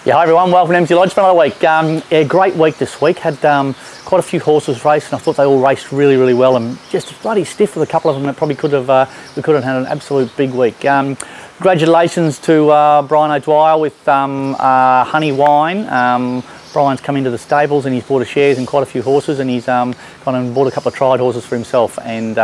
Yeah, hi everyone, welcome to Emsley Lodge for another week. Yeah, great week this week. Had quite a few horses raced, and I thought they all raced really well, and just bloody stiff with a couple of them that probably could have had an absolute big week. Congratulations to Brian O'Dwyer with Honeywine. Brian's come into the stables and he's bought a shares in quite a few horses, and he's gone and bought a couple of tried horses for himself, and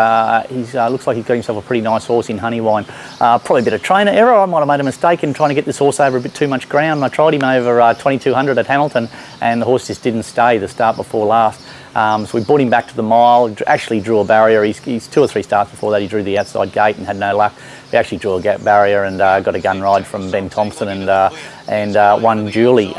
he's looks like he's got himself a pretty nice horse in Honeywine. Probably a bit of trainer error. I might have made a mistake in trying to get this horse over a bit too much ground. I tried him over 2200 at Hamilton, and the horse just didn't stay the start before last. So we brought him back to the mile, actually drew a barrier. He's 2 or 3 starts before that he drew the outside gate and had no luck. He actually drew a gate barrier and got a gun ride from Ben Thompson and won duly.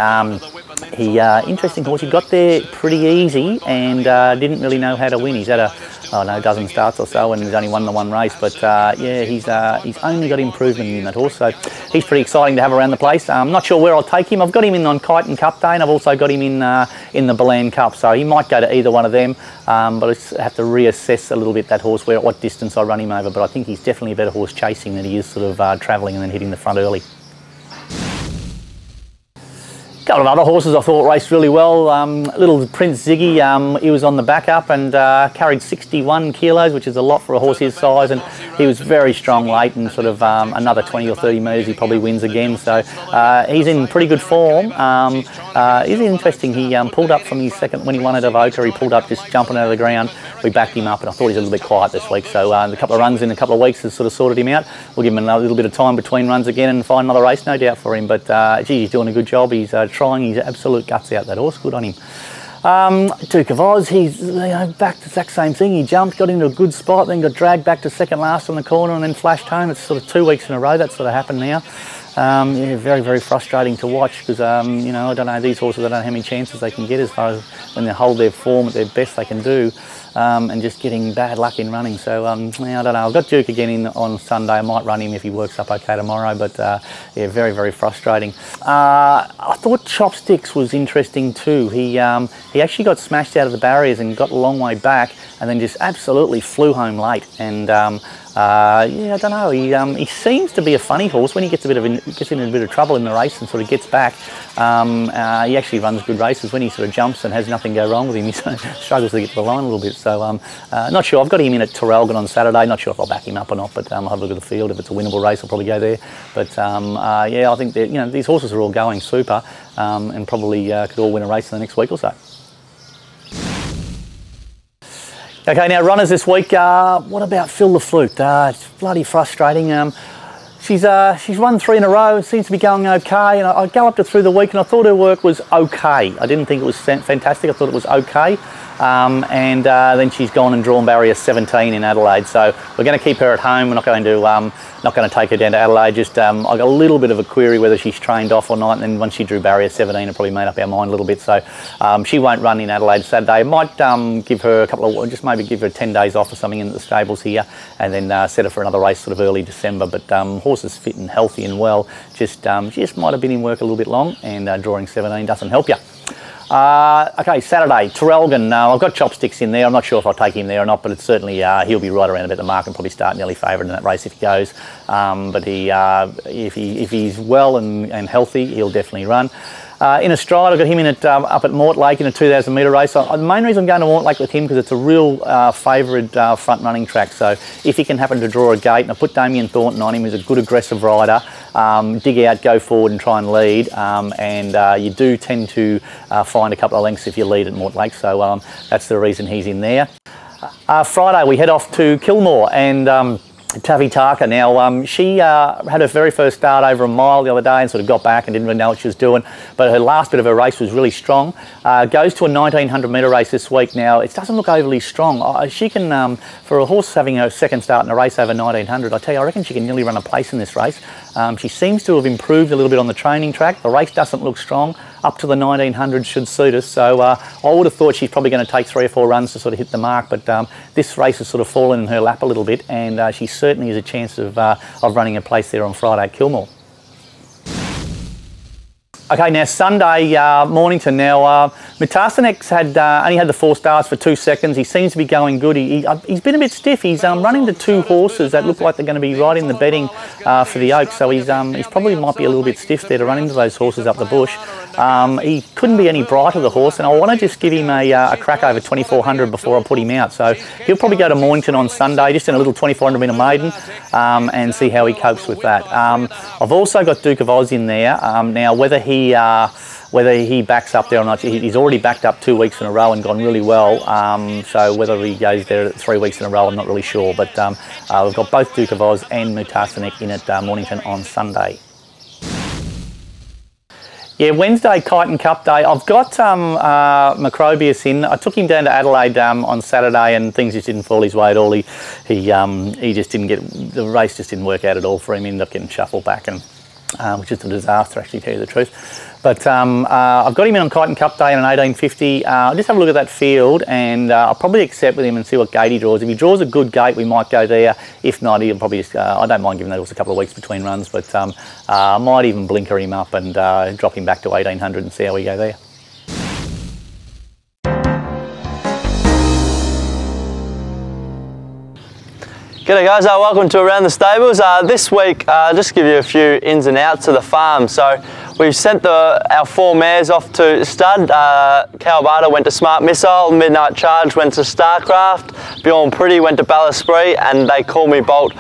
Interesting horse. He got there pretty easy and didn't really know how to win. He's had a dozen starts or so, and he's only won the one race. But yeah, he's only got improvement in that horse, so he's pretty exciting to have around the place. I'm not sure where I'll take him. I've got him in on Caulfield Cup day, and I've also got him in the Benalla Cup, so he might go to either one of them. But I just have to reassess a little bit that horse, what distance I run him over. But I think he's definitely a better horse chasing than he is sort of travelling and then hitting the front early. A couple of other horses I thought raced really well. Little Prince Ziggy, he was on the back up and carried 61 kilos, which is a lot for a horse his size, and he was very strong late, and sort of another 20 or 30 metres he probably wins again, so he's in pretty good form. It's interesting, he pulled up from his second, when he won at Avoca, he pulled up just jumping out of the ground. We backed him up, and I thought he's a little bit quiet this week, so a couple of runs in a couple of weeks has sort of sorted him out. We'll give him a little bit of time between runs again and find another race, no doubt, for him, but gee, he's doing a good job. He's trying his absolute guts out, that horse. Good on him. Duke of Oz, he's back to the exact same thing. He jumped, got into a good spot, then got dragged back to second last on the corner and then flashed home. It's sort of 2 weeks in a row that's sort of happened now. Yeah, very frustrating to watch, because I don't know, these horses, I don't know how many chances they can get as far as when they hold their form at their best they can do, and just getting bad luck in running. So yeah, I don't know. I've got Duke again on Sunday. I might run him if he works up okay tomorrow, but yeah, very frustrating. I thought Chopsticks was interesting too. He actually got smashed out of the barriers and got a long way back, and then just absolutely flew home late. And yeah, I don't know. He seems to be a funny horse when he gets in a bit of trouble in the race and sort of gets back. He actually runs good races. When he sort of jumps and has nothing go wrong with him, he struggles to get to the line a little bit. So not sure. I've got him in at Traralgon on Saturday. Not sure if I'll back him up or not, but I'll have a look at the field. If it's a winnable race, I'll probably go there. But yeah, I think that these horses are all going super, and probably could all win a race in the next week or so. Okay, now runners this week. What about Phil the Flute? It's bloody frustrating. She's run 3 in a row. It seems to be going okay. And I galloped her through the week, and I thought her work was okay. I didn't think it was fantastic. I thought it was okay. And then she's gone and drawn barrier 17 in Adelaide. So we're going to keep her at home. We're not going to take her down to Adelaide. Just I got a little bit of a query whether she's trained off or not. And then once she drew barrier 17, it probably made up our mind a little bit. So she won't run in Adelaide Saturday. I might give her a couple of, just maybe give her 10 days off or something in the stables here, and then set her for another race sort of early December. But horse is fit and healthy and well. Just might have been in work a little bit long, and drawing 17 doesn't help you. Okay, Saturday, Traralgon. I've got Chopsticks in there. I'm not sure if I'll take him there or not, but it's certainly he'll be right around about the mark and probably start nearly favourite in that race if he goes. But if he's well and healthy, he'll definitely run. Inastride, I've got him in up at Mortlake in a 2,000 metre race. The main reason I'm going to Mortlake with him because it's a real favoured front running track. So if he can happen to draw a gate, and I put Damien Thornton on him, who's a good aggressive rider, dig out, go forward and try and lead. And you do tend to find a couple of lengths if you lead at Mortlake. So that's the reason he's in there. Friday we head off to Kilmore and Tavi Tarka. Now, she had her very first start over a mile the other day and sort of got back and didn't really know what she was doing, but her last bit of her race was really strong. Goes to a 1900 metre race this week. Now, it doesn't look overly strong. She can, for a horse having her second start in a race over 1900, I tell you, I reckon she can nearly run a place in this race. She seems to have improved a little bit on the training track. The race doesn't look strong. Up to the 1900 should suit us. So I would have thought she's probably going to take 3 or 4 runs to sort of hit the mark. But this race has sort of fallen in her lap a little bit, and she certainly has a chance of running a place there on Friday at Kilmore. Okay, now Sunday, Mornington. Now, Mutanaaseq's only had the 4 stars for 2 seconds. He seems to be going good. He's been a bit stiff. He's running the 2 horses that look like they're going to be right in the bedding for the Oaks. So he's probably might be a little bit stiff there to run into those horses up the bush. He couldn't be any brighter, the horse, and I want to just give him a crack over 2400 before I put him out. So he'll probably go to Mornington on Sunday, just in a little 2400 metre maiden, and see how he copes with that. I've also got Duke of Oz in there. Now, whether he backs up there or not, he's already backed up 2 weeks in a row and gone really well. So whether he goes there 3 weeks in a row, I'm not really sure. But we've got both Duke of Oz and Mutanaaseq in at Mornington on Sunday. Yeah, Wednesday, Caulfield Cup day. I've got Macrobius in. I took him down to Adelaide on Saturday, and things just didn't fall his way at all. He just didn't get, the race just didn't work out at all for him. He ended up getting shuffled back, and which is a disaster, actually, to tell you the truth. But I've got him in on Caulfield Cup day in an 1850. I'll just have a look at that field, and I'll probably accept with him and see what gate he draws. If he draws a good gate, we might go there. If not, he'll probably just, I don't mind giving that horse a couple of weeks between runs, but I might even blinker him up and drop him back to 1800 and see how we go there. G'day guys, welcome to Around the Stables. This week, just to give you a few ins and outs of the farm. So we've sent our 4 mares off to stud. Calbata went to Smart Missile, Midnight Charge went to Starcraft, Bjorn Pretty went to Ballaspree, and They Call Me Bolt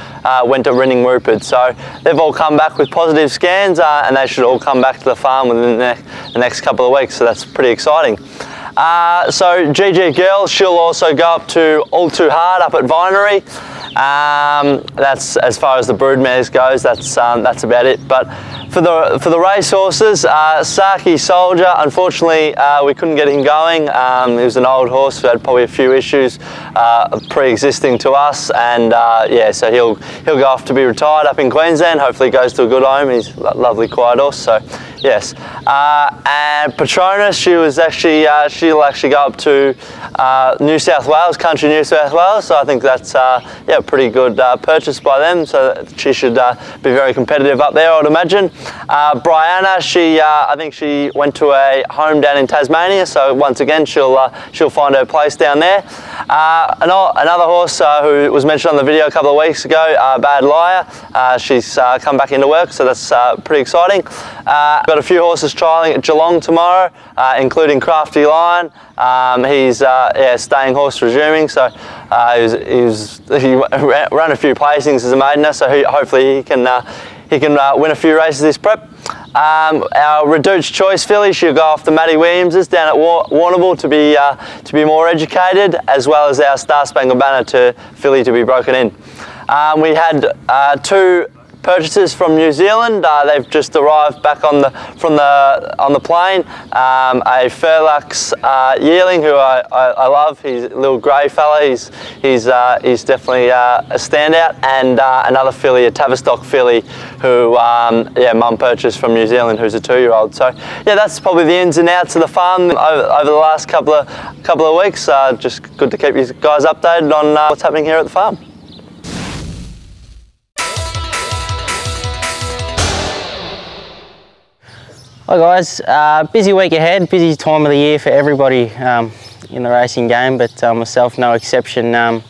went to Rinning Rupert. So they've all come back with positive scans, and they should all come back to the farm within the next couple of weeks, so that's pretty exciting. So GG Girl, she'll also go up to All Too Hard up at Vinery. That's as far as the brood mares goes. That's about it. But for the race horses, Saki Soldier, unfortunately we couldn't get him going. He was an old horse who had probably a few issues pre-existing to us, and yeah, so he'll go off to be retired up in Queensland. Hopefully he goes to a good home. He's a lovely quiet horse. So yes, and Patronus, she'll actually go up to New South Wales, country New South Wales. So I think that's yeah, pretty good purchase by them. So she should be very competitive up there, I would imagine. Brianna, I think she went to a home down in Tasmania. So once again, she'll find her place down there. Another horse who was mentioned on the video a couple of weeks ago, Bad Liar. She's come back into work, so that's pretty exciting. Got a few horses trialling at Geelong tomorrow, including Crafty Lion. He's yeah, staying horse resuming, so he ran a few placings as a maidener, so hopefully he can win a few races this prep. Our Reduced Choice filly, she'll go off the Maddie Williamses down at Warrnambool to be more educated, as well as our Star Spangled Banner filly to be broken in. We had 2 purchases from New Zealand. They've just arrived back on the plane. A Furlux yearling who I love. He's a little grey fella. He's definitely a standout. And another filly, a Tavistock filly, who yeah, Mum purchased from New Zealand, who's a 2-year-old. So yeah, that's probably the ins and outs of the farm over the last couple of weeks. Just good to keep you guys updated on what's happening here at the farm. Hi guys, busy week ahead, busy time of the year for everybody in the racing game, but myself no exception. A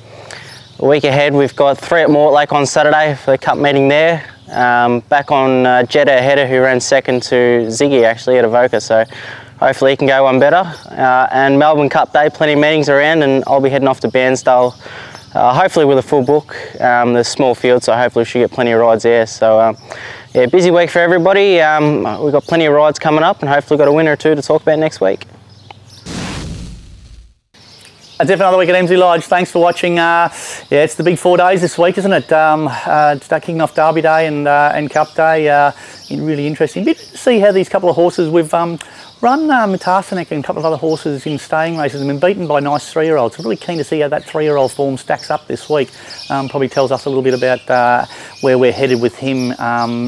week ahead we've got 3 at Mortlake on Saturday for the cup meeting there. Back on Jeddah Header, who ran second to Ziggy actually at Avoca, so hopefully he can go one better. And Melbourne Cup Day, plenty of meetings around, and I'll be heading off to Bairnsdale, hopefully with a full book. There's small field, so hopefully we should get plenty of rides there. So yeah, busy week for everybody. We've got plenty of rides coming up, and hopefully got a winner or 2 to talk about next week. That's it for another week at Emsley Lodge. Thanks for watching. Yeah, it's the big 4 days this week, isn't it? Start kicking off Derby Day and Cup Day. Really interesting. Bit to see how these couple of horses we've run Mutanaaseq and a couple of other horses in staying races and been beaten by nice 3-year-olds. So really keen to see how that 3-year-old form stacks up this week. Probably tells us a little bit about where we're headed with him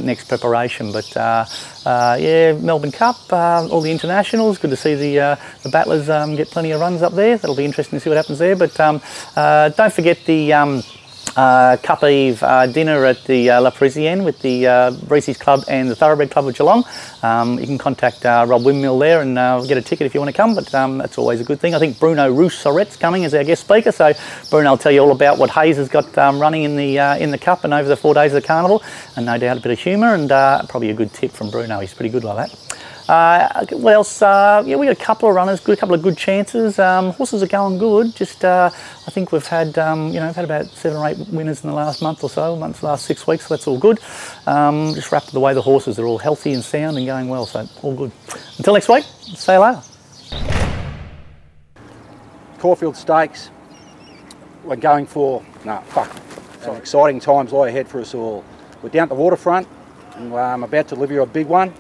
next preparation. But yeah, Melbourne Cup, all the internationals. Good to see the battlers get plenty of runs up there. That'll be interesting to see what happens there. But don't forget the Cup Eve dinner at the La Parisienne with the Reese's Club and the Thoroughbred Club of Geelong. You can contact Rob Windmill there and get a ticket if you want to come, but that's always a good thing. I think Bruno Rousserette's coming as our guest speaker, so Bruno will tell you all about what Hayes has got running in the Cup and over the 4 days of the carnival, and no doubt a bit of humour and probably a good tip from Bruno. He's pretty good like that. What else? Yeah, we got a couple of runners, a couple of good chances. Horses are going good. Just I think we've had had about 7 or 8 winners in the last month or so, last 6 weeks. So that's all good. Just wrapped the way the horses are all healthy and sound and going well. So all good. Until next week. See you later. Caulfield Stakes. We're going for some exciting times lie ahead for us all. We're down at the waterfront and I'm about to deliver you a big one.